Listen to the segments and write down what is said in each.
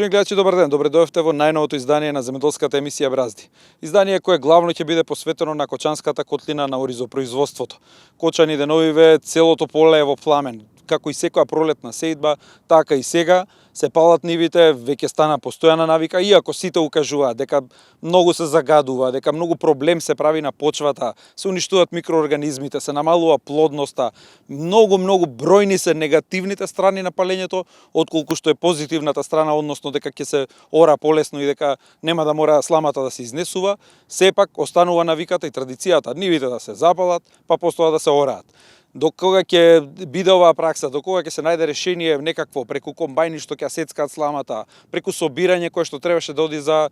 Уважаеми гледачи, добар ден. Добре дојавте во најновото издание на земјоделската емисија Бразди. Издание кое главно ќе биде посветено на кочанската котлина на оризопроизводството. Кочани деновиве целото поле е во пламен. Како и секоја пролетна сејдба, така и сега се палат нивите, веќе стана постојана навика, иако сите укажуваат дека многу се загадува, дека многу проблем се прави на почвата, се уништуваат микроорганизмите, се намалува плодноста, многу бројни се негативните страни на палењето, отколку што е позитивната страна, односно дека ќе се ора полесно и дека нема да мора сламата да се изнесува, сепак останува навиката и традицијата нивите да се запалат, па постоја да се ораат. До кога ќе биде оваа пракса, до кога ќе се најде решение некакво преку комбајни што ќе сецкаат сламата, преку собирање кое што требаше да оди за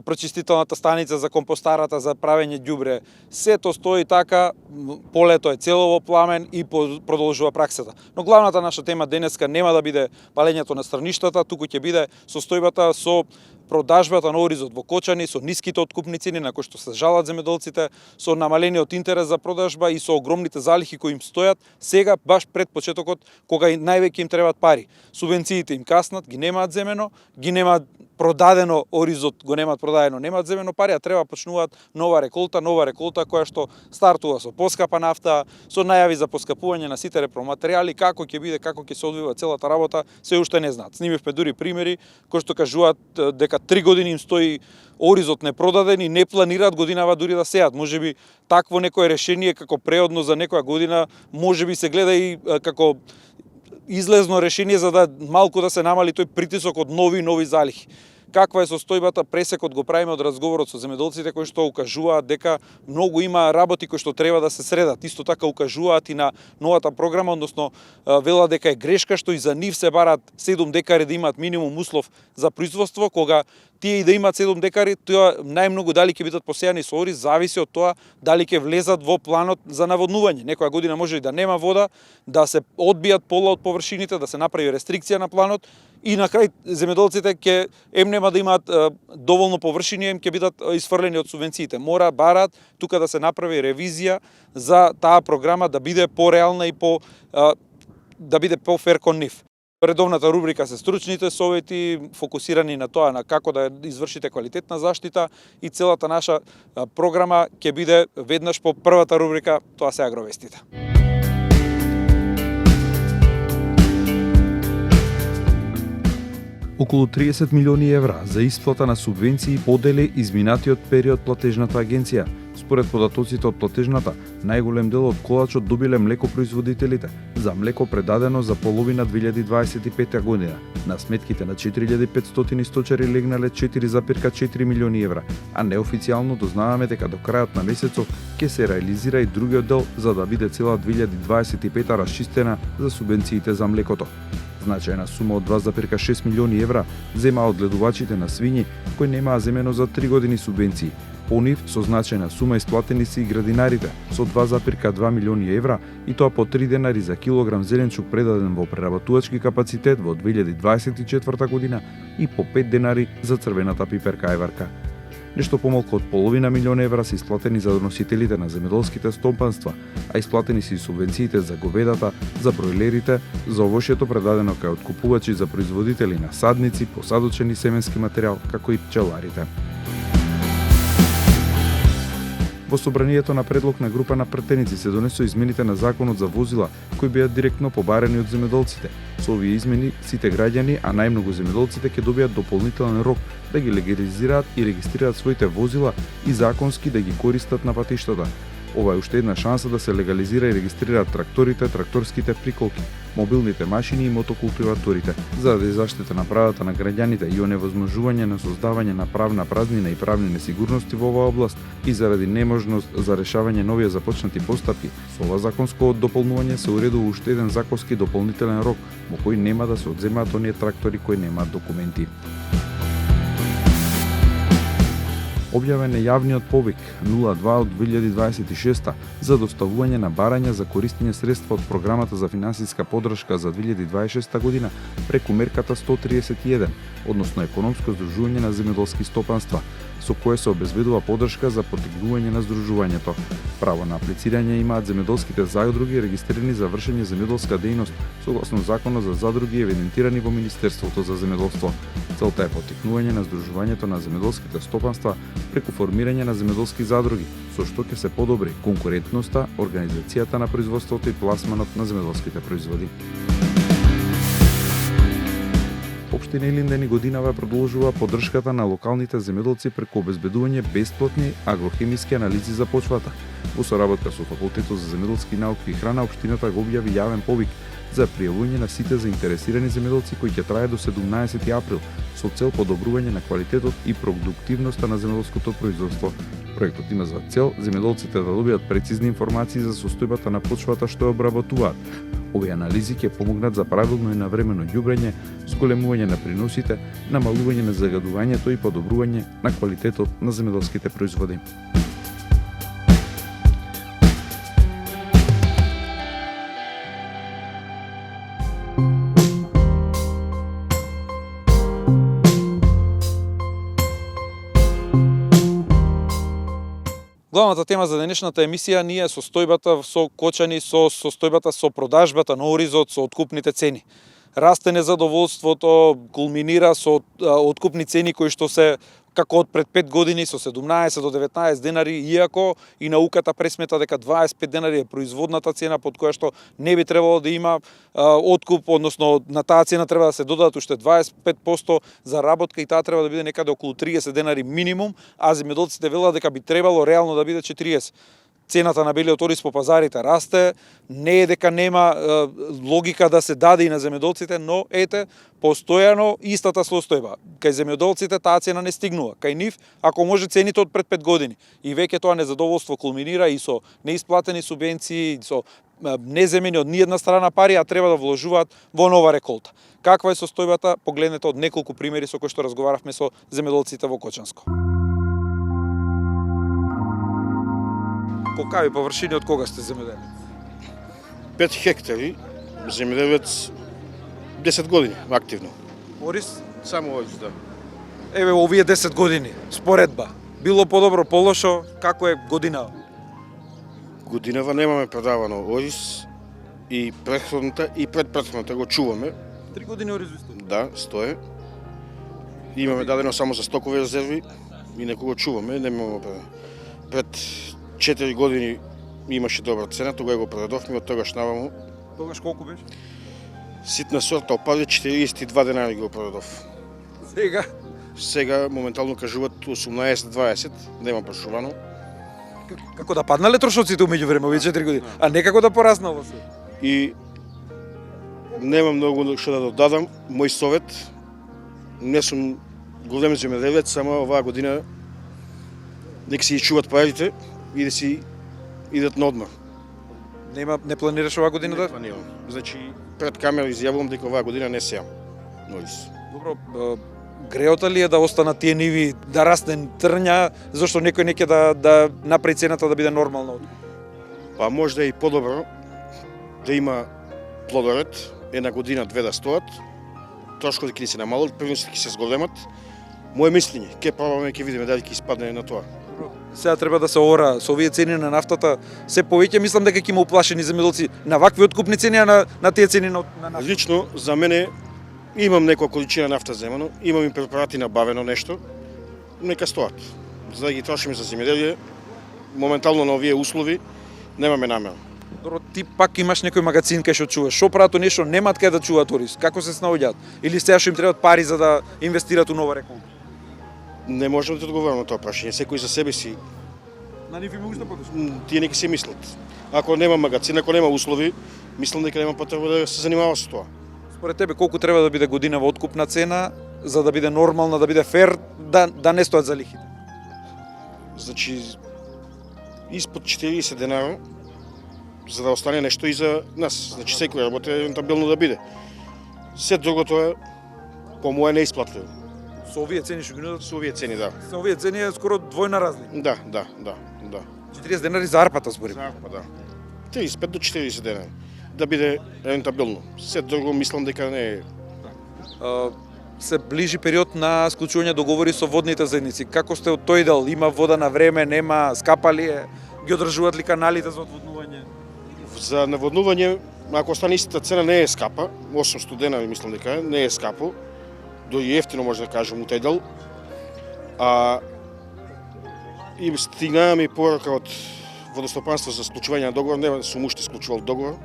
пречистителната станица, за компостарата, за правење ѓубре, сето стои така, полето е цело во пламен и продолжува праксата. Но главната наша тема денеска нема да биде палењето на страништата, туку ќе биде состојбата со продажбата на оризот во Кочани, со ниските откупни цени на кои што се жалат земјоделците, со намалениот интерес за продажба и со огромните залихи кои им стојат сега баш пред почетокот кога највеќе им требаат пари. Субвенциите им каснат, ги немаат земено, ги немаат продадено оризот, го немаат продадено, немаат земено пари, а треба почнуваат нова реколта која што стартува со поскапа нафта, со најави за поскапување на сите репроматеријали, како ќе биде, како ќе се одвива целата работа, се уште не знаат. Снимивме дури примери кои што кажуваат дека 3 години им стои оризот непродаден и не планираат годинава дури да сеат. Можеби такво некое решение како преодно за некоја година, можеби се гледа и како излезно решение за да малку да се намали тој притисок од нови залихи. Каква е состојбата, пресекот го правиме од разговорот со земјоделците кои што укажуваат дека многу има работи кои што треба да се средат. Исто така укажуваат и на новата програма, односно велат дека е грешка што и за нив се барат 7 декари да имаат минимум услов за производство, кога тие и да имаат 7 декари, тоа најмногу дали ќе бидат посејани со ориз, зависи од тоа дали ќе влезат во планот за наводнување. Некоја година може и да нема вода, да се одбијат пола од површините, да се направи рестрикција на планот и на крај земјоделците ќе нема да имаат доволно површини, им ќе бидат исфрлени од субвенциите. Мора барат тука да се направи ревизија за таа програма да биде пореална и да биде пофер кон нив. Редовната рубрика се стручните совети, фокусирани на тоа на како да извршите квалитетна заштита и целата наша програма ќе биде веднаш по првата рубрика, тоа се агровестите. Околу 30 милиони евра за исплата на субвенции подели изминатиот период платежната агенција. Според податоците од платежната, најголем дел од колачот добиле млекопроизводителите, за млеко предадено за половина 2025 година. На сметките на 4500 сточари легнале 4,4 милиони евра, а неофицијално дознаваме дека до крајот на месецов ќе се реализира и другиот дел за да биде цела 2025 расчистена за субвенциите за млекото. Значајна сума од 2,6 милиони евра зема од гледувачите на свињи кои немаа земено за 3 години субвенции. По нив со значајна сума исплатени се и градинарите со 2,2 милиони евра и тоа по 3 денари за килограм зеленчук предаден во преработувачки капацитет во 2024 година и по 5 денари за црвената пиперка ајварка. Нешто помалку од половина милион евра се исплатени за носителите на земјоделските стопанства, а исплатени се и субвенциите за говедата, за бройлерите, за овошјето предадено кај откупувачи за производители на садници, посадочен и семенски материјал, како и пчеларите. Во собранието на предлог на група на пратеници се донесоа измените на законот за возила, кои беа директно побарени од земјоделците. Со овие измени сите граѓани, а најмногу земјоделците ќе добијат дополнителен рок да ги легализираат и регистрираат своите возила и законски да ги користат на патиштата. Ова е уште една шанса да се легализира и регистрираат тракторите, тракторските приколки, мобилните машини и мотокултиваторите, за да заштита на правата на граѓаните и оневозможување на создавање на правна празнина и правни несигурности во оваа област и заради неможност за решавање новија започнати постапки. Со ова законско дополнување се уредува уште еден законски дополнителен рок, во кој нема да се одземаат оние трактори кои немаат документи. Објавен е јавниот повик 02 од 2026 за доставување на барања за користење средства од програмата за финансиска поддршка за 2026 година преку мерката 131, односно економско здружување на земјоделски стопанства, со кое се обезбедува поддршка за поттикнување на здружувањето. Право на аплицирање имаат земјоделските задруги регистрирани за вршење земјоделска дејност согласно Законот за задруги евидентирани во Министерството за земјоделство. Целта е поттикнување на здружувањето на земјоделските стопанства преку формирање на земјоделски задруги, со што ќе се подобри конкурентноста, организацијата на производството и пласманот на земјоделските производи. Општина Илинден и годинава продолжува поддршката на локалните земјоделци преку обезбедување бесплатни агрохемиски анализи за почвата. Во соработка со Факултетот за земјоделски науки и храна, општината го објави јавен повик за пријавување на сите заинтересирани земјоделци кој ќе трае до 17 април со цел подобрување на квалитетот и продуктивноста на земјоделското производство. Проектот има за цел земјоделците да добијат прецизни информации за состојбата на почвата што ја обработуваат. Овие анализи ќе помогнат за правилно и навремено ѓубрење, зголемување на приносите, намалување на загадувањето и подобрување на квалитетот на земјоделските производи. Главната тема за денешната емисија ние е состојбата со кочани, со состојбата со продажбата на оризот, со откупните цени. Расте незадоволството, кулминира со откупни цени кои што се како од пред 5 години со 17 до 19 денари, иако и науката пресмета дека 25 денари е производната цена под која што не би требало да има откуп, односно на таа цена треба да се додадат уште 25% за работка и таа треба да биде некаде околу 30 денари минимум, а земјоделците велат дека би требало реално да биде 40. Цената на белиот ориз по пазарите расте, не е дека нема логика да се даде и на земјоделците, но ете, постојано истата состојба. Кај земјоделците таа цена не стигнува, кај нив ако може цените од пред 5 години. И веќе тоа незадоволство кулминира и со неисплатени субвенции, со неземени од ниедна страна пари, а треба да вложуваат во нова реколта. Каква е состојбата? Погледнете од неколку примери со кои што разговаравме со земјоделците во Кочанско. Колкави површини од кога сте земјоделец? 5 хектари, земјоделец 10 години активно. Ориз? Само ориз, да. Еве овие 10 години, споредба. Било подобро, полошо, како е годинава? Годинава немаме продавано ориз и претходната и предпретходната го чуваме. 3 години ориз исто. Да, стое. Имаме дадено само за стокови резерви и некого чуваме, немаме пред 4 години имаше добра цена, тогаш го продадовме, од тогаш наваму. Тогаш колку беше? Ситна сорта опади 42 денари го продадов. Сега? Сега моментално кажуваат 18-20, нема прошувано. Како да паднале трошоците умеѓу време овие 4 години, а не како да пораснало се. И нема многу што да додадам. Мој совет, не сум голем земјоделец, само оваа година нека си чуват парите и да си идат на одмор. Не планираш оваа година да? Не планирам. Значи, пред камера изјавувам дека оваа година не сеам. Ориз. Добро, греота ли е да останат тие ниви, да расне трња, зашто некој неќе да направи цената да биде нормална? Па може да е и подобро да има плодоред, една година, две да стоат, трошковите ќе се намалат, приносите ќе се зголемат. Моje мислење, ќе пробаме, ќе видиме дали ќе испадне на тоа. Сега треба да се ора со овие цени на нафтата, се повеќе мислам дека ќе има уплашени земјоделци на вакви откупни цени, а на тие цени на нафта. Лично за мене имам некоја количина нафта земено, имам и препарати набавено нешто, нека стоат. За да ги трошиме за земјоделие, моментално на овие услови немаме намера. Добро, ти пак имаш некој магазин кај што чуваш. Шо прават нешто, немаат кај да чуваат ориз. Како се снаоѓаат? Или сега што им требаат пари за да инвестираат у нова реколта? Не можам да ти одговорам на тоа прашање. Секој за себе си. На нив има уште подошко. Тие нека си мислат. Ако нема магазин, ако нема услови, мислам дека нема потреба да се занимава со тоа. Според тебе колку треба да биде година во откупна цена за да биде нормална, да биде фер, да не стоат за лихите? Значи испод 40 денари за да остане нешто и за нас. Значи секој работа е рентабилно да биде. Се другото е по моје неисплатливо. Со овие цени што ги нудат, Со овие цени, да. со овие цени е скоро двојна разлика. Да. 40 денари за арпата зборим. Па да. 35 до 40 дена. Да биде рентабилно. Се друго мислам дека не е. Се ближи период на склучување договори со водните заедници. Како сте од тој дел? Има вода на време, нема, скапа ли е? Ги одржуваат ли каналите за одводнување? За наводнување, ако остане истата цена, не е скапа. 800 дена мислам дека е, не е скапо. До и ефтино може да кажем у тој дел. И стигнаваме и порака од водостопанство за склучување на договор. Нема да сум уште склучувал договор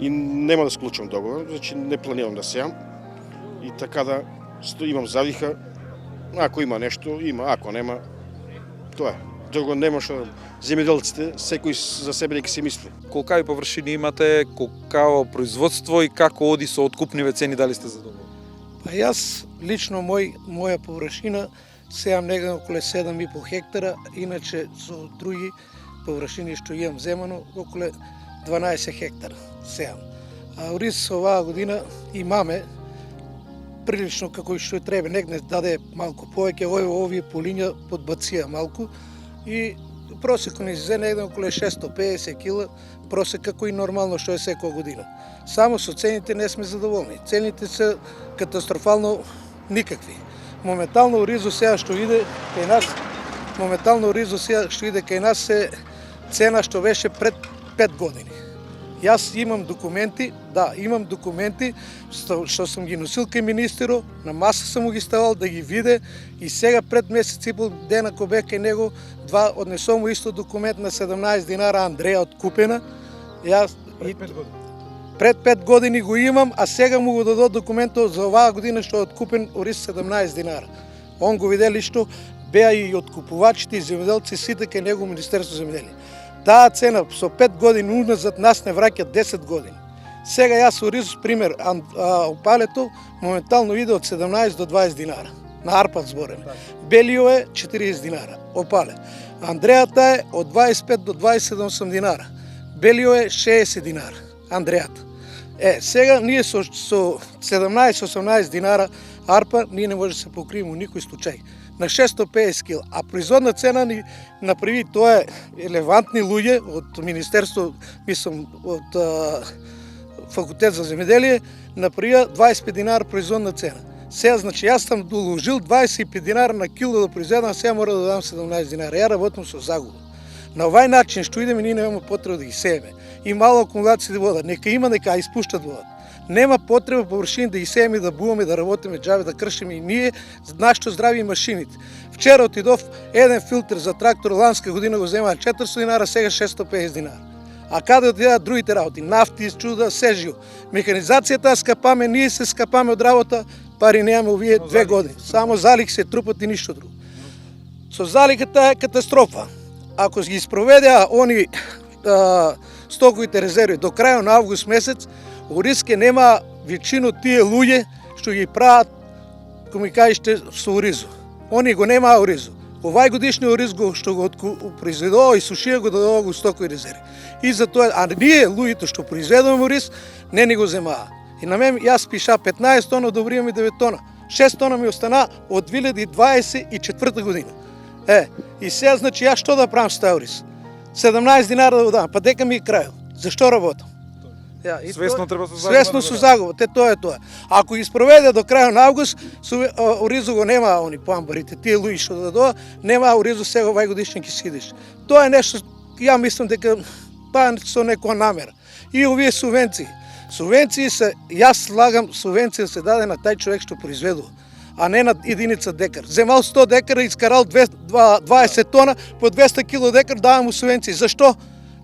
и нема да склучувам договор, значи не планирам да сеам. И така да имам завиха. Ако има нешто, има, ако нема, тоа е. Друго нема што земјоделците секој за себе дека си мисли. Колкави површини имате, колкаво производство и како оди со откупниве цени, дали сте задоволни? Па јас лично моја површина сеам негде околу 7,5 хектара, иначе со други површини што имам земано околу 12 хектара сеам. А ориз оваа година имаме прилично како што треба, негде даде малку повеќе, овие полиња подбација малку и просекот ни се негде околу 650 кила, просек како и нормално што е секоја година. Само со цените не сме задоволни. Цените се катастрофално никакви. Моментално оризо сега што иде кај нас, е цена што беше пред 5 години. Јас имам документи што сум ги носил кај министерот, на маса сам ги ставал да ги виде и сега пред месец и пол дена кога бев кај него, однесом му исто документ на 17 динара Андреја откупена. Јас пред 5 години го имам, а сега му го дадот документот за оваа година што е откупен ориз 17 динара. Он го виде лично, беа и откупувачите и земјоделци сите кај него Министерство земјоделие. Таа цена со 5 години уназад нас не враќа 10 години. Сега јас ориз пример, опалето моментално иде од 17 до 20 динара. На арпат зборем. Белио е 40 динара, опале. Андрејата е од 25 до 27 динара. Белио е 60 динара. Андрејата. Сега ние со 17-18 динара арпа ние не може да се покриеме во никој случај. На 650 кил, а производна цена ни направи, тоа е елевантни луѓе од Министерство, мислам, од Факултет за земјоделие, направија 25 динара производна цена. Сега, значи, јас сам доложил 25 динара на кило да произведам, сега мора да дадам 17 динара. Ја работам со загуба. На овај начин што идеме, ние немаме потреба да ги сееме. И мало акумулации да водат. Нека има, нека испуштат водат. Нема потреба површини да ги сееме, да буваме, да работиме џабе, да кршиме и ние нашето здравје и машините. Вчера отидов еден филтр за трактор ланска година го земаа 400 динара, сега 650 динара. А каде отидат другите работи? Нафти, чуда, се живо. Механизацијата скапаме, ние се скапаме од работа, пари немаме овие 2 години. Само залик се трупат и ништо друго. Со заликата е катастрофа. Ако ги спроведеа они стоковите резерви до крајот на август месец, оризке нема веќина тие луѓе што ги прават, кој ми кажете, со оризо. Они го немаа оризо. Овај годишни ориз што го произведува и сушија го дадува го стокови резерви. И затоа, а ние луѓето што произведуваме ориз, не ни го земаа. И на мен јас пиша 15 тона, одобривам и 9 тона. 6 тона ми остана од 2024 година. И сега, значи, јас што да правам со тај ориз? 17 динара да го дам, па дека ми е крајот. Зашто работам? Свесно треба со загуба. Свесно со загуба, тоа е тоа. Ако ги спроведе до крајот на август, оризо го нема они памбарите, тие луѓе што дадоа, нема оризо сега овај годишен ќе сидиш. Тоа е нешто, ја мислам дека па со некоја намера. И овие субвенции. Субвенции се, јас слагам субвенција се даде на тај човек што произведува, а не на единица декар. Земал 100 декара, искарал 20 тона, по 200 кило декар давам му субвенции. Зашто?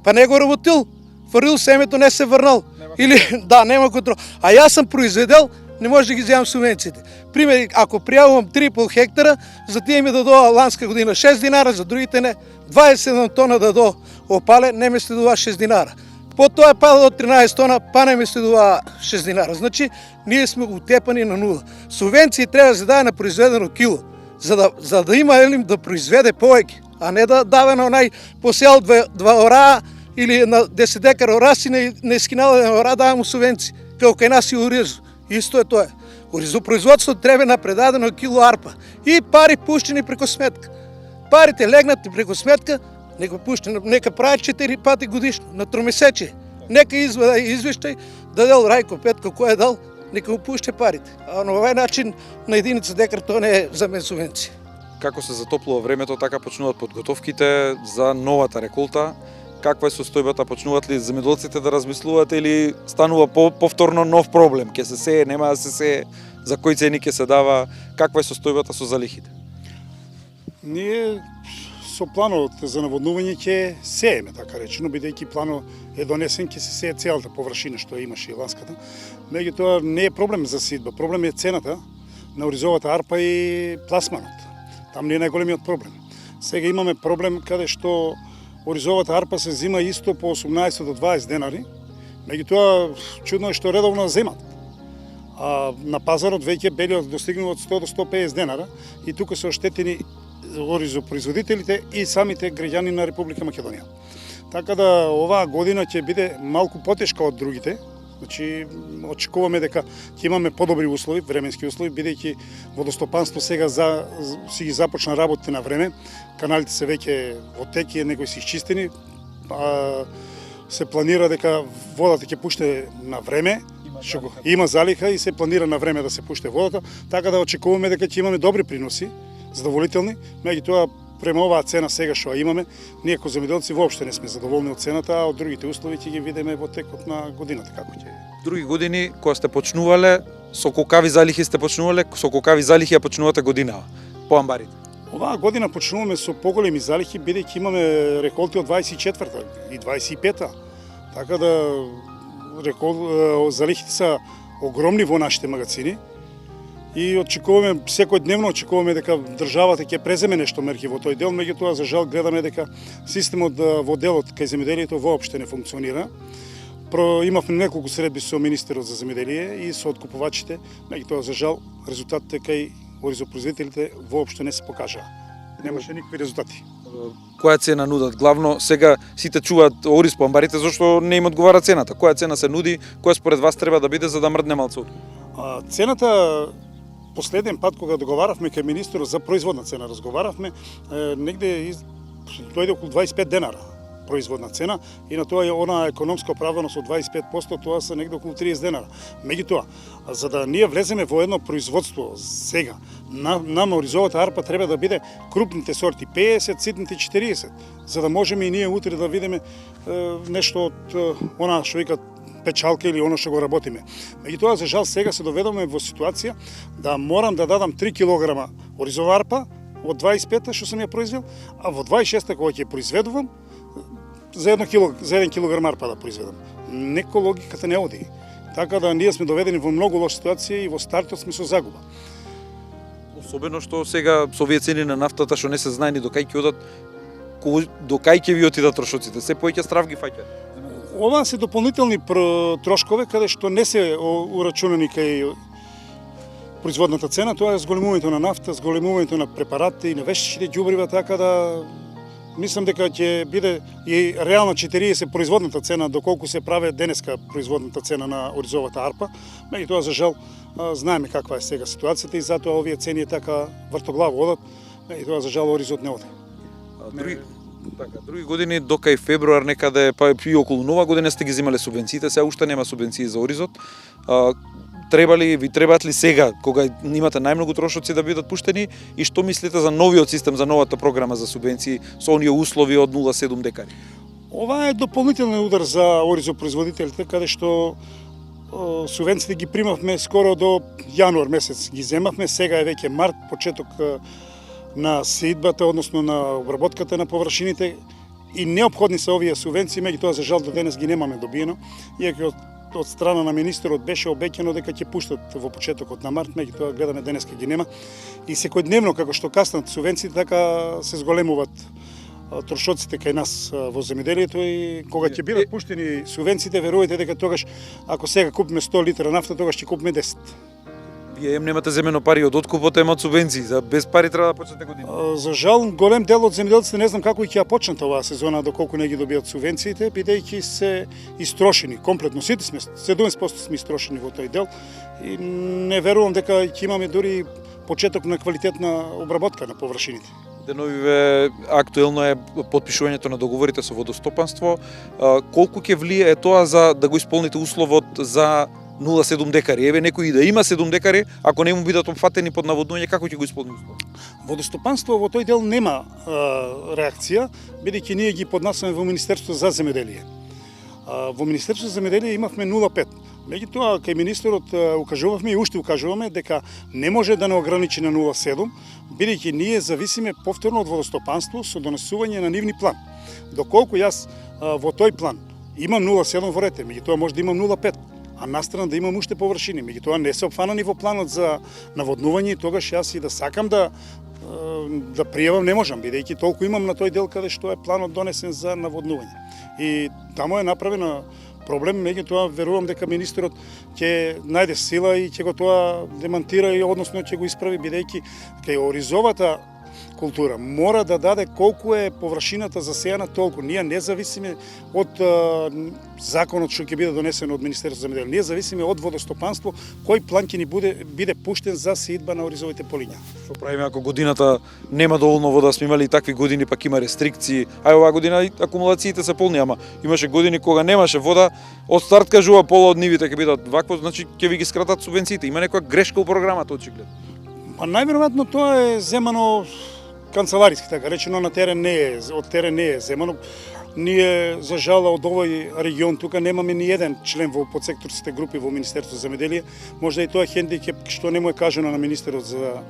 Па не го работил. Фрлил семето, не се врнал. Или, да, нема контрол. А јас сам произведел, не може да ги земам субвенциите. Пример, ако пријавувам 3,5 хектара, за тие ми дадоа ланска година 6 динара, за другите не. 27 тона дадо опале, не ме следува 6 динара. Потоа пада до 13 тона, па не ме следува 6 динара. Значи, ние сме утепани на нула. Субвенции треба да се даде на произведено кило, за да има елим да произведе повеќе, а не да дава на онај посеал 2 ора или на 10 декара ора си не скинала на ора, дава му субвенции. Како кај нас и оризо. Исто е тоа. Оризопроизводството треба напредадено кило арпа и пари пуштени преко сметка. Парите легнати преко сметка, нека прави 4 пати годишно, на тромесечие. Нека извада извештај, дадел Рајко Петко кој е дал, нека му пуште парите. А на овај начин на единица декар тоа не е за мен субвенција. Како се затоплува времето, така почнуваат подготовките за новата реколта. Каква е состојбата, почнуваат ли земјоделците да размислуваат или станува повторно нов проблем? Ке се сее, нема да се сее, за кој цени ке се дава, каква е состојбата со залихите? Ние со планот за наводнување ќе сееме, така речено, бидејќи планот е донесен, ќе се сее целата површина што имаше и ланската. Меѓутоа не е проблем за сидба, проблем е цената на оризовата арпа и пласманот. Там не е најголемиот проблем. Сега имаме проблем каде што оризовата арпа се зима исто по 18 до 20 денари, меѓутоа чудно е што редовно земат. А на пазарот веќе белиот достигнува од 100 до 150 денара и тука се оштетени оризопроизводителите и самите граѓани на Република Македонија. Така да оваа година ќе биде малку потешка од другите. Значи, очекуваме дека ќе имаме подобри услови, временски услови, бидејќи водостопанство сега си ги започна работите на време. Каналите се веќе во тек и некои се исчистени. Се планира дека водата ќе пуште на време. Има залиха и се планира на време да се пуште водата, така да очекуваме дека ќе имаме добри приноси, задоволителни, меѓутоа према оваа цена сега што имаме, ние како земјоделци воопшто не сме задоволни од цената, а од другите услови ќе ги видиме во текот на годината како ќе е. Други години кога сте почнувале, со колкави залихи сте почнувале, со колкави залихи ја почнувате годинава по амбарите? Оваа година почнуваме со поголеми залихи, бидејќи имаме реколти од 24-та и 25-та. Така да залихите се огромни во нашите магазини и очекуваме, секојдневно очекуваме дека државата ќе преземе нешто мерки во тој дел, меѓутоа за жал гледаме дека системот во делот кај земјоделието воопште не функционира. Имавме неколку средби со министерот за земјоделие и со откупувачите, меѓутоа за жал резултатите кај оризопроизводителите воопшто не се покажаа. Немаше никакви резултати. Која цена нудат? Главно сега сите чуваат ориз по амбарите зашто не им одговара цената. Која цена се нуди? Која според вас треба да биде за да мрдне малце? Цената последен пат кога договаравме кај министерот за производна цена, разговаравме негде дојде околу 25 денара производна цена и на тоа е она економска оправданост од 25%, тоа се негде околу 30 денара. Меѓутоа, за да ние влеземе во едно производство сега, нам оризовата арпа треба да биде крупните сорти 50, ситните 40, за да можеме и ние утре да видиме нешто од она што викат печалка или оно што го работиме. Меѓутоа, за жал, сега се доведоме во ситуација да морам да дадам 3 кг оризова арпа од 25-та што сум ја произвел, а во 26-та кога ќе произведувам, за 1 килограм арпа да произведам. Неко логиката не оди. Така да ние сме доведени во многу лоша ситуација и во стартот сме со загуба. Особено што сега со овие цени на нафтата што не се знае ни до кај ќе одат, до кај ќе ви отидат трошоците, се повеќе страв ги фаќа. Ова се дополнителни трошкови каде што не се урачунани кај производната цена, тоа е зголемувањето на нафта, зголемувањето на препарати и на вештичите ѓубрива, така да мислам дека ќе биде и реално 40 производната цена, доколку се прави денеска производната цена на оризовата арпа. Меѓутоа, за жал, знаеме каква е сега ситуацијата и затоа овие цени така вртоглаво одат, меѓутоа, за жал, оризот не оде. Други години до кај февруар некаде, па и околу нова година сте ги земале субвенциите, сега уште нема субвенции за оризот. Ви требаат ли сега, кога имате најмногу трошоци да бидат пуштени, и што мислите за новиот систем, за новата програма за субвенции со оние услови од 0,7 декари? Ова е дополнителен удар за оризопроизводителите, каде што субвенциите ги примавме скоро до јануар месец ги земавме, сега е веќе март, почеток на сеидбата, односно на обработката на површините и неопходни се овие субвенции, меѓутоа за жал до денес ги немаме добиено, иако од страна на министерот беше обеќано дека ќе пуштат во почетокот на март, меѓутоа гледаме денеска ги нема. И секојдневно како што каснат субвенциите, така се зголемуваат трошоците кај нас во земјоделието и кога ќе бидат пуштени субвенциите, верувајте дека тогаш ако сега купиме 100 литра нафта, тогаш ќе купиме 10. Вие немате земено пари од откупот, ема од субвенции, за без пари треба да почнете година. За жал, голем дел од земјоделците не знам како ќе ја почнат оваа сезона доколку не ги добијат субвенциите, бидејќи се истрошени комплетно. Сите сме 70% сме истрошени во тој дел и не верувам дека ќе имаме дури почеток на квалитетна обработка на површините. Деновиве актуелно е потпишувањето на договорите со водостопанство. Колку ќе влие тоа за да го исполните условот за 0,7 декари? Еве некој и да има 7 декари, ако не му бидат опфатени под наводнување, како ќе го исполни условот? Водостопанство во тој дел нема реакција, бидејќи ние ги поднасаме во Министерството за земјоделие. Во Министерството за земјоделие имавме 0,5. Меѓутоа, кај министерот укажувавме и уште укажуваме дека не може да не ограничи на 0,7, бидејќи ние зависиме повторно од водостопанство со донесување на нивни план. Доколку јас во тој план имам 0,7 во рете, меѓутоа може да имам 0,5, а настрана да имам уште површини, меѓутоа не се опфанани во планот за наводнување и тогаш јас и да сакам да пријавам не можам, бидејќи толку имам на тој дел каде што е планот донесен за наводнување. И таму е направена проблем, меѓутоа верувам дека министерот ќе најде сила и ќе го тоа демантира и односно ќе го исправи, бидејќи кај оризовата култура мора да даде колку е површината засејана толку. Ние не зависиме од законот што ќе биде донесен од Министерството за земјоделие. Ние зависиме од водостопанство кој план ќе ни биде пуштен за сеидба на оризовите полиња. Што правиме ако годината нема доволно вода, сме имали и такви години, пак има рестрикции. Ај оваа година акумулациите се полни, ама имаше години кога немаше вода, од старт кажува пола од нивите ќе бидат вакво, значи ќе ви ги скратат субвенциите. Има некоја грешка у програмата очигледно. Па најверојатно тоа е земано канцелариски, така речено, на терен не е, од терен не е земано. Ние, за жал, од овој регион тука немаме ни еден член во подсекторските групи во Министерството за земјоделие. Можда и тоа хендикеп што не му е кажано на министерот за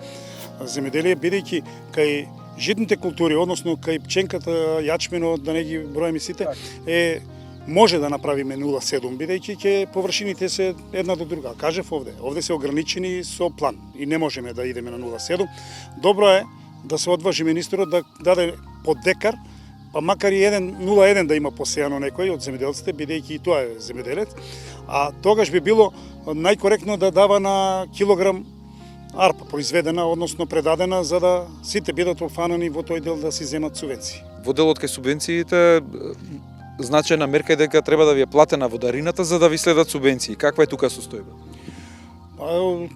земјоделие, бидејќи кај житните култури, односно кај пченката, јачменот, да не ги броиме сите, може да направиме 0,7, бидејќи ќе површините се една до друга. Кажев овде се ограничени со план и не можеме да идеме на 0,7. Добро е да се одважи министерот да даде по декар, па макар и 0,1 да има посејано некој од земјоделците, бидејќи и тоа е земјоделец, а тогаш би било најкоректно да дава на килограм арпа произведена, односно предадена, за да сите бидат опфанани во тој дел да си земат субвенции. Во делот кај субвенциите значајна мерка е дека треба да ви е платена водарината за да ви следат субвенции. Каква е тука состојбата?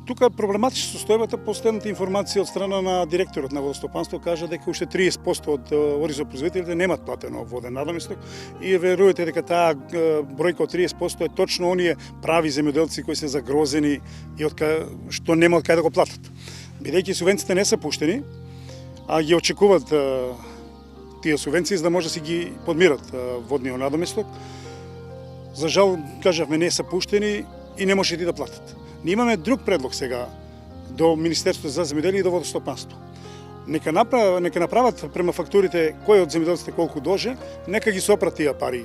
Тука проблематична состојбата, последната информација од страна на директорот на водостопанство кажа дека уште 30% од оризопроизводителите немат платено воден надоместок и верувате дека таа бројка од 30% е точно оние прави земјоделци кои се загрозени и што нема од кај да го платат. Бидејќи субвенциите не се пуштени, а ги очекуваат тие субвенции за да може да си ги подмират водниот надоместок. За жал, кажавме, не се пуштени и не може да платат. Ние имаме друг предлог сега до Министерството за земјоделие и до водостопанство. Нека направат према фактурите кој од земјоделците колку доже, нека ги сопрат тие пари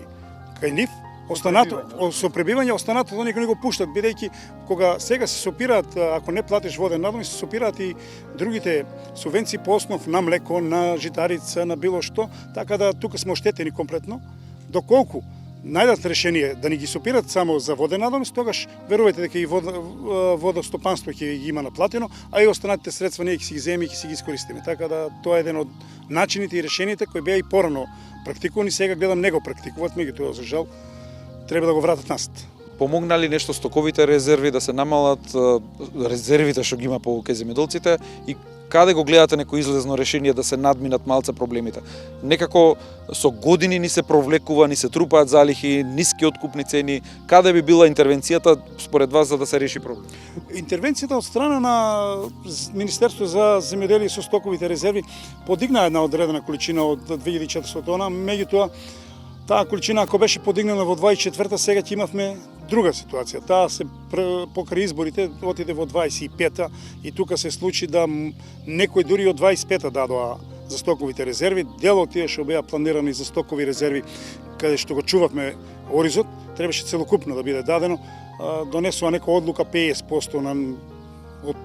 кај нив, со пребивање, останатото нека не го пуштат, бидејќи кога сега се сопираат, ако не платиш воден надоместок, се сопираат и другите субвенции по основ на млеко, на житарица, на било што, така да тука сме оштетени комплетно. Доколку најдат решение да ни ги сопират само за воден надоместок, тогаш верувате дека и водостопанство ќе ги има наплатено, а и останатите средства ние ќе си ги земеме и ќе си ги искористиме. Така да тоа е еден од начините и решените кои беа и порано практикувани, сега гледам не го практикуваат, меѓутоа за жал треба да го вратат назад. Помогна ли нешто стоковите резерви да се намалат резервите што ги има по земјоделците и каде го гледате некој излезно решение да се надминат малце проблемите? Некако со години ни се провлекува, ни се трупаат залихи, ниски откупни цени. Каде би била интервенцијата според вас за да се реши проблем? Интервенцијата од страна на Министерството за земјоделие со стоковите резерви подигна една одредена количина од 2400 тона, меѓутоа таа количина ако беше подигнана во 24-та, сега ќе имавме друга ситуација. Таа се покрај изборите отиде во 25-та и тука се случи да некој дури од 25-та дадоа за стоковите резерви. Дел од тие што беа планирани за стокови резерви, каде што го чувавме оризот, требаше целокупно да биде дадено. Донесува нека одлука 50% од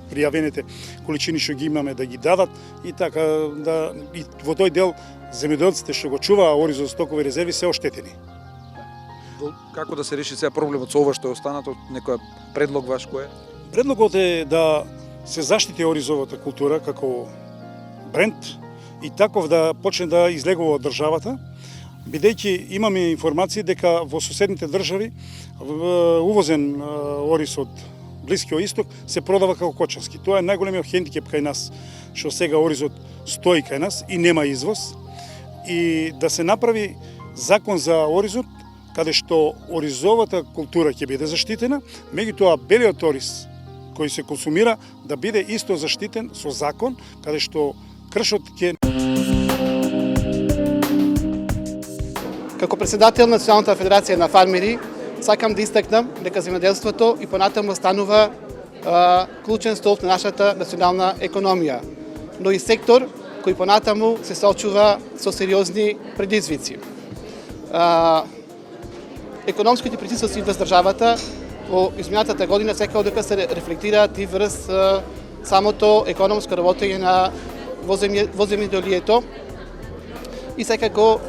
пријавените количини што ги имаме да ги дадат и така да и во тој дел земјоделците што го чуваа оризот за стокови резерви се оштетени. Како да се реши сега проблемот со ова што е останато, некој предлог ваш кој е? Предлогот е да се заштити оризовата култура како бренд и таков да почне да излегува од државата, бидејќи имаме информации дека во соседните држави увозен ориз од Блискиот исток се продава како кочански. Тоа е најголемиот хендикеп кај нас, што сега оризот стои кај нас и нема извоз. И да се направи закон за оризот, каде што оризовата култура ќе биде заштитена, меѓутоа белиот ориз кој се консумира да биде исто заштитен со закон, каде што кршот ќе... Како председател на Националната федерација на фармери, сакам да истакнам дека земјоделството и понатаму станува клучен столб на нашата национална економија, но и сектор кој понатаму се соочува со сериозни предизвици. Економските притисоци врз државата во изминатата година секако дека се рефлектираат и врз самото економско работење во земјоделието и секако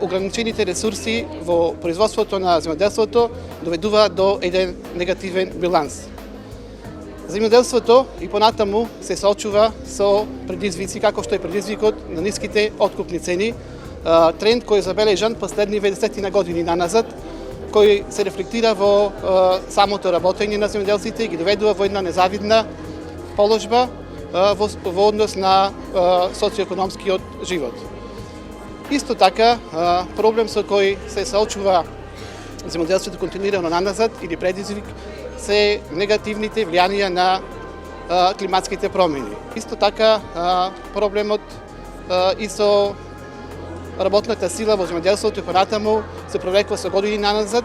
ограничените ресурси во производството на земјоделството доведуваат до еден негативен биланс. Земјоделството и понатаму се соочува со предизвици како што е предизвикот на ниските откупни цени, тренд кој е забележан последни 20 на години наназад, кој се рефлектира во самото работење на земјоделците и ги доведува во една незавидна положба во однос на социоекономскиот живот. Исто така, проблем со кој се соочува земјоделството континуирано наназад или предизвик се негативните влијанија на климатските промени. Исто така, проблемот и со работната сила во земјоделството и понатаму се провлекува со години наназад.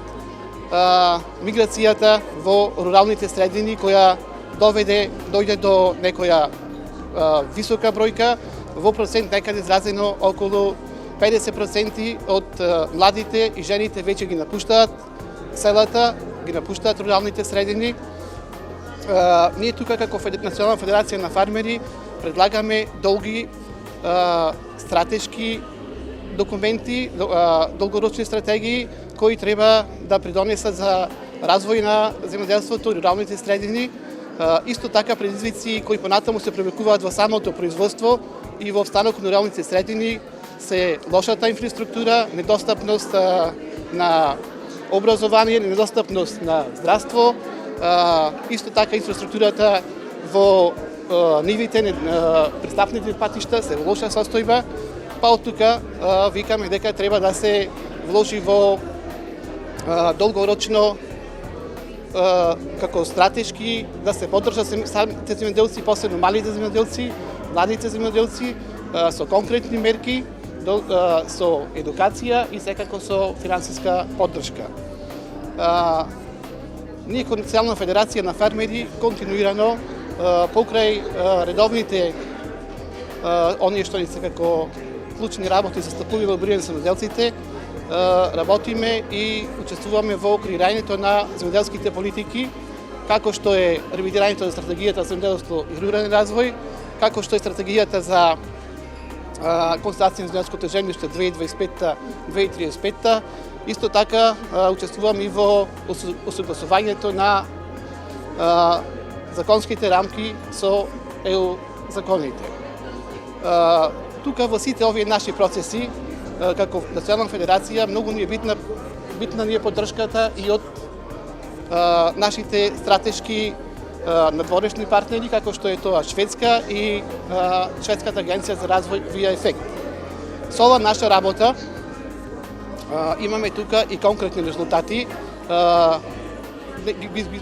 Миграцијата во руралните средини која дојде до некоја висока бројка, во процент некаде изразено околу 50% од младите и жените веќе ги напуштаат селата, ги напуштаат руралните средини. Ние тука како Национална федерација на фармери предлагаме долги стратешки документи, долгорочни стратегии кои треба да придонесат за развој на земјоделството и руралните средини. Исто така предизвици кои понатаму се привлекуваат во самото производство и во обстанокот на руралните средини се лошата инфраструктура, недостапност на образование, недостапност на здравство, исто така инфраструктурата во нивите, пристапните патишта се во лоша состојба, па од тука викаме дека треба да се вложи во долгорочно како стратешки да се поддржат самите земјоделци, посебно малите земјоделци, младите земјоделци, со конкретни мерки, со едукација и секако со финансиска поддршка. Ние како Национална федерација на фармери континуирано покрај редовните оние што ни се како клучни работи застапување во бројот на земјоделците, работиме и учествуваме во креирањето на земјоделските политики, како што е ревидирањето на стратегијата за земјоделство и рурален развој, како што е стратегијата за констатација на земјоделското земјиште 2025-2035. Исто така учествуваме и во усогласувањето на законските рамки со ЕУ законите. Тука во сите овие наши процеси како Национална федерација многу ни е битна ни е поддршката и од нашите стратешки надворешни партнери, како што е тоа Шведска и Шведската агенција за развој Via Effect. Со ова наша работа имаме тука и конкретни резултати.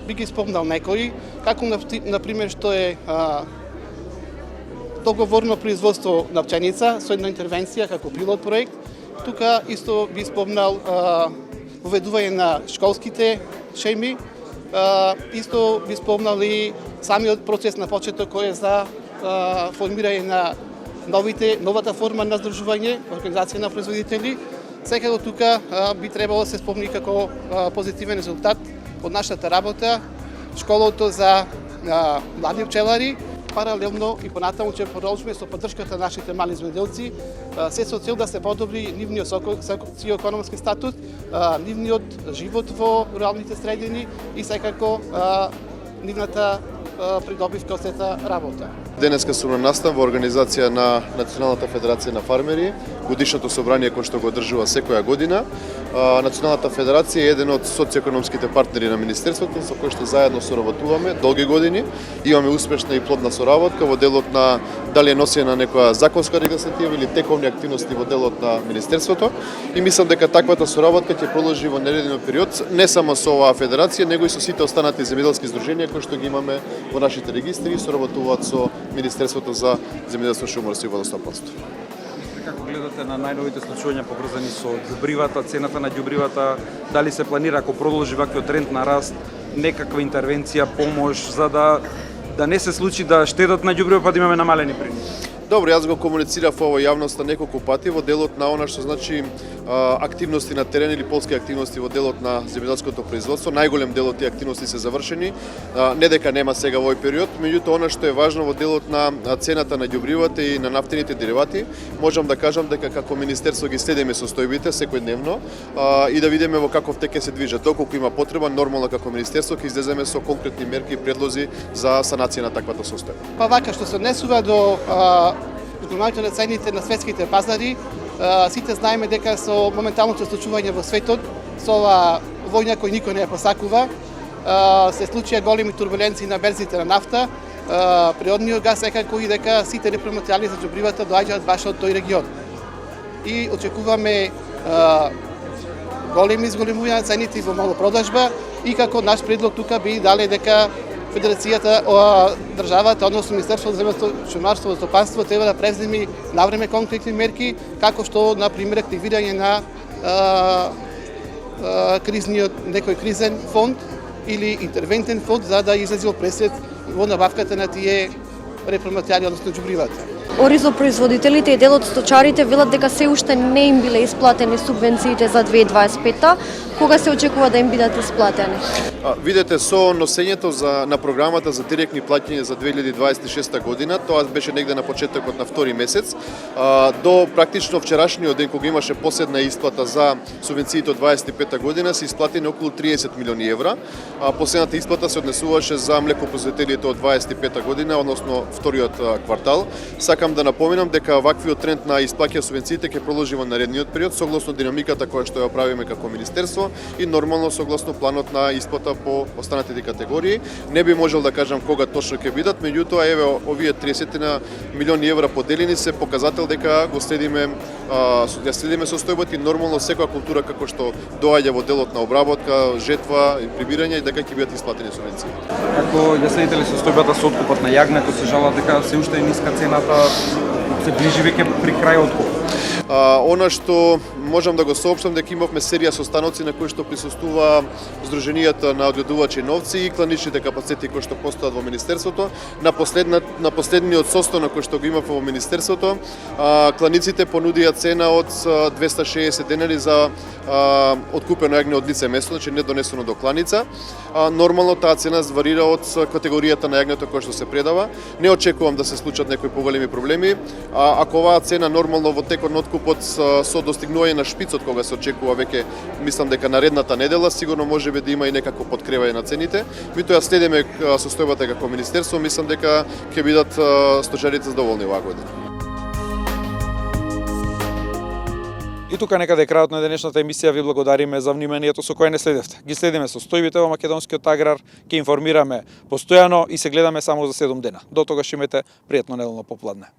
Би ги спомнал некои, како например што е договорно производство на пченица со една интервенција како пилот проект. Тука исто би спомнал воведување на школските шеми, исто би спомнал и самиот процес на почеток кој е за формирање на новата форма на здружување, организација на производители. Секако тука би требало да се спомни како позитивен резултат од нашата работа школото за млади пчелари. Паралелно и понатаму ќе продолжиме со поддршката на нашите мали земјоделци, се со цел да се подобри нивниот социоекономски статус, нивниот живот во руралните средини и секако нивната придобивка од сета работа. Денеска сум на настан во организација на Националната федерација на фармери, годишното собрание кој што го одржува секоја година. Националната федерација е еден од социјекономските партнери на Министерството, со кој што заедно соработуваме долги години. Имаме успешна и плодна соработка во делот на дали е носена некоја законска регулатива или тековни активности во делот на Министерството. И мислам дека таквата соработка ќе продолжи во наредниот период, не само со оваа федерација, него и со сите останати земјоделски здруженија кои што ги имаме во нашите регистри и соработуваат со Министерството за земјоделство, шумарство и водоснабдување. Како гледате на најновите случувања поврзани со ѓубривата, цената на ѓубривата, дали се планира ако продолжи ваквиот тренд на раст, некаква интервенција, помош за да не се случи да штедат на ѓубриво па да имаме намалени приноси? Добро, јас го комуницирав во јавноста неколку пати во делот на она што значи активности на терен или полски активности во делот на земјоделското производство. Најголем дел од тие активности се завршени. Не дека нема сега во овој период, меѓутоа она што е важно во делот на цената на ѓубривата и на нафтените деривати, можам да кажам дека како министерство ги следиме состојбите секојдневно и да видиме во каков тек ќе се движат. Доколку има потреба, нормално како министерство ќе излеземе со конкретни мерки и предлози за санација на таквата состојба. Па вака што се однесува до зголемувањето на цените на светските пазари, сите знаеме дека со моменталното случување во светот, со оваа војна кој никој не ја посакува, се случија големи турбуленции на берзите на нафта, природниот газ секако и дека сите репроматеријали за ѓубривата доаѓаат баш од тој регион. И очекуваме големи изголемувања на цените во малопродажба и како наш предлог тука би дале дека Федерацијата, државата, односно Министерството за земјоделство, шумарство и стопанство треба да преземи навреме конкретни мерки, како што на пример активирање на некој кризен фонд или интервентен фонд за да излезе во пресед во набавката на тие репроматеријали, односно ѓубривата. Оризопроизводителите и дел од сточарите велат дека се уште не им биле исплатени субвенциите за 2025-та. Кога се очекува да им бидат исплатени? Видете, со носењето на програмата за директни плаќања за 2026 година, тоа беше негде на почетокот на втори месец, до практично вчерашниот ден кога имаше последна исплата за субвенциите од 25 година, се исплатени околу 30 милиони евра. Последната исплата се однесуваше за млекопроизводителите од 25 година, односно вториот квартал. Сакам да напоминам дека ваквиот тренд на исплаќање субвенциите ќе продолжи во наредниот период согласно динамиката која што ја правиме како министерство и нормално согласно планот на исплата по останатите категории. Не би можел да кажам кога точно ќе бидат, меѓутоа еве овие 30 милиони евра поделени се показател дека го следиме состојбата и нормално секоја култура како што доаѓа во делот на обработка, жетва и прибирање и дека ќе бидат исплатени субвенции. Ако ја следите ли состојбата со откупот на јагнето, се жалат дека се уште е ниска цената, се ближи веќе при крај откуп? Она што можам да го соопштам дека имавме серија состаноци на кои што присуствува Сдруженијата на одгледувачи новци и кланичните капацитети кои што постојат во министерството. На последниот состанок кој што го имав во министерството, кланиците понудија цена од 260 денари за откупено јагне од лице место, значи не донесено до кланица. Нормално таа цена варира од категоријата на јагнето кое што се предава. Не очекувам да се случат некои поголеми проблеми. Ако оваа цена нормално во текот на откупот со достигнување на шпицот кога се очекува веќе, мислам дека наредната недела сигурно можеби да има и некако подкрепање на цените. Меѓутоа следиме состојбата како министерство, мислам дека ќе бидат сточарите задоволни оваа година. И тука некаде е крајот на денешната емисија. Ви благодариме за вниманието со кое не следевте. Ги следиме состојбите во македонскиот аграр, ќе информираме постојано и се гледаме само за 7 дена. До тогаш имате пријатно неделно попладне.